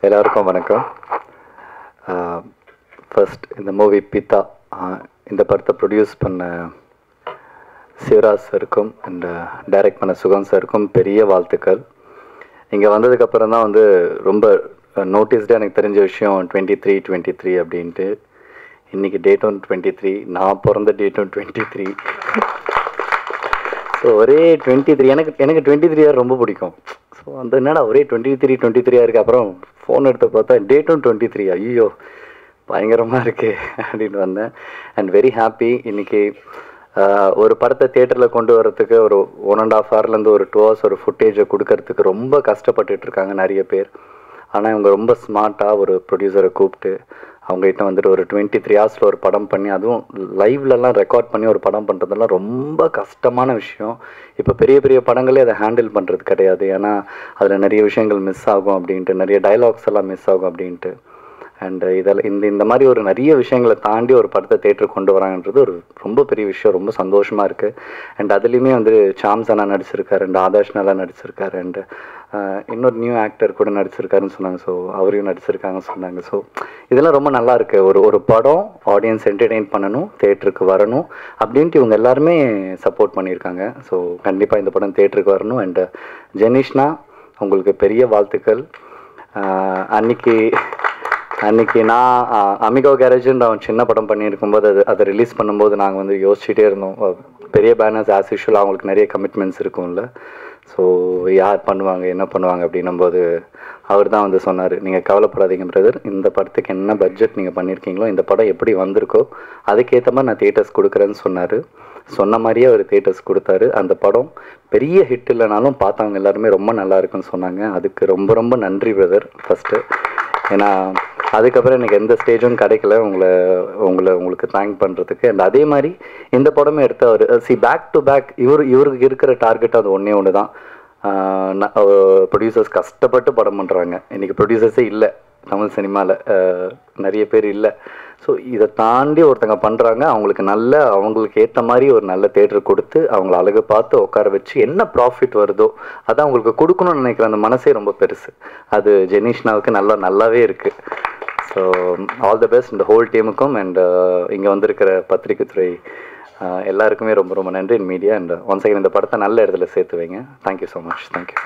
எல்லாருக்கும் வணக்கம். ஃபர்ஸ்ட் இந்த மூவி பித்தா இந்த படத்தை ப்ரொடியூஸ் பண்ண சிவராஜ் சாருக்கும் அண்ட் டைரக்ட் பண்ண சுகம் சாருக்கும் பெரிய வாழ்த்துக்கள். இங்கே வந்ததுக்கப்புறம் தான் வந்து ரொம்ப நோட்டீஸ்டாக எனக்கு தெரிஞ்ச விஷயம் 23 அப்படின்ட்டு. இன்றைக்கி டேட்டும் 23, நான் பிறந்த டேட்டும் 23. ஸோ ஒரே 23 எனக்கு 23 ரொம்ப பிடிக்கும். ஸோ அந்த என்னடா ஒரே 23 இருக்குது. அப்புறம் ஃபோன் எடுத்து பார்த்தா டேட்டும் 23. ஐயோ பயங்கரமாக இருக்கு அப்படின்னு வந்தேன். And very happy. இன்றைக்கி ஒரு படத்தை தியேட்டரில் கொண்டு வரத்துக்கு ஒரு 1.5 ஹவர்லேருந்து ஒரு 2 ஹவர்ஸ் ஒரு ஃபுட்டேஜை கொடுக்கறதுக்கு ரொம்ப கஷ்டப்பட்டுட்டு இருக்காங்க நிறைய பேர். ஆனால் இவங்க ரொம்ப ஸ்மார்ட்டாக ஒரு ப்ரொடியூசரை கூப்பிட்டு அவங்ககிட்ட வந்துட்டு ஒரு 23 ஹவர்ஸில் ஒரு படம் பண்ணி, அதுவும் லைவ்லலாம் ரெக்கார்ட் பண்ணி ஒரு படம் பண்ணுறதெல்லாம் ரொம்ப கஷ்டமான விஷயம். இப்போ பெரிய பெரிய படங்களே அதை ஹேண்டில் பண்ணுறது கிடையாது. ஏன்னா அதில் நிறைய விஷயங்கள் மிஸ் ஆகும் அப்படின்ட்டு, நிறைய டைலாக்ஸ் எல்லாம் மிஸ் ஆகும் அப்படின்ட்டு. அண்ட் இதில் இந்த மாதிரி ஒரு நிறைய விஷயங்களை தாண்டி ஒரு படத்தை தேட்டருக்கு கொண்டு வராங்கன்றது ஒரு ரொம்ப பெரிய விஷயம். ரொம்ப சந்தோஷமாக இருக்குது. அண்ட் அதுலேயுமே வந்து சாம்ஸ் அண்ணா நடிச்சிருக்காரு, அண்ட் ஆதாஷ் நல்லா நடிச்சிருக்காரு, அண்டு இன்னொரு நியூ ஆக்டர் கூட நடிச்சிருக்காருன்னு சொன்னாங்க. ஸோ அவரையும் நடிச்சிருக்காங்கன்னு சொன்னாங்க. ஸோ இதெல்லாம் ரொம்ப நல்லா இருக்குது. ஒரு படம் ஆடியன்ஸ் என்டர்டெயின் பண்ணணும், தேட்டருக்கு வரணும் அப்படின்ட்டு இவங்க எல்லாருமே சப்போர்ட் பண்ணியிருக்காங்க. ஸோ கண்டிப்பாக இந்த படம் தேட்டருக்கு வரணும். அண்டு ஜெனிஷ்னா உங்களுக்கு பெரிய வாழ்த்துக்கள். அன்றைக்கி நான் அமிகோ கேரேஜுன்ற அவன் சின்ன படம் பண்ணியிருக்கும்போது அதை ரிலீஸ் பண்ணும்போது நாங்கள் வந்து யோசிச்சுட்டே இருந்தோம். பெரிய பேனர்ஸ் ஆஸ் யூஷுவல் அவங்களுக்கு நிறைய கமிட்மெண்ட்ஸ் இருக்கும்ல. ஸோ யார் பண்ணுவாங்க என்ன பண்ணுவாங்க அப்படின்னும்போது அவர் தான் வந்து சொன்னார், நீங்கள் கவலைப்படாதீங்க பிரதர், இந்த படத்துக்கு என்ன பட்ஜெட் நீங்கள் பண்ணியிருக்கீங்களோ, இந்த படம் எப்படி வந்திருக்கோ அதுக்கேற்ற மாதிரி நான் தியேட்டர்ஸ் கொடுக்குறேன்னு சொன்னார். சொன்ன மாதிரியே அவர் தியேட்டர்ஸ் கொடுத்தாரு. அந்த படம் பெரிய ஹிட் இல்லைனாலும் பார்த்தவங்க எல்லாருமே ரொம்ப நல்லா இருக்குன்னு சொன்னாங்க. அதுக்கு ரொம்ப ரொம்ப நன்றி பிரதர் ஃபஸ்ட்டு. ஏன்னா அதுக்கப்புறம் எனக்கு எந்த ஸ்டேஜும் கிடைக்கல உங்களுக்கு தேங்க் பண்ணுறதுக்கு. அண்ட் அதே மாதிரி இந்த படமே எடுத்து அவர் பேக் டு பேக் இவருக்கு இருக்கிற டார்கெட் அது ஒன்று தான். ப்ரொடியூசர்ஸ் கஷ்டப்பட்டு படம் பண்ணுறாங்க. இன்றைக்கி ப்ரொடியூசர்ஸே இல்லை தமிழ் சினிமாவில், நிறைய பேர் இல்லை. ஸோ இதை தாண்டி ஒருத்தங்க பண்ணுறாங்க. அவங்களுக்கு ஏற்ற மாதிரி ஒரு நல்ல தேட்டர் கொடுத்து அவங்கள அழகு பார்த்து உட்கார வச்சு என்ன ப்ராஃபிட் வருதோ அதை அவங்களுக்கு கொடுக்கணும்னு நினைக்கிற அந்த மனசே ரொம்ப பெருசு. அது ஜெனிஷ்னாவுக்கு நல்லாவே இருக்குது. ஸோ ஆல் தி பெஸ்ட் இந்த ஹோல் டீமுக்கும். அண்ட் இங்கே வந்திருக்கிற பத்திரிகை துறை எல்லாருக்குமே ரொம்ப ரொம்ப நன்றி. மீடியா அண்ட் ஒன்ஸ் அகைன் இந்த படத்தை நல்ல இடத்துல சேர்த்து வைங்க. Thank you so much. தேங்க்யூ.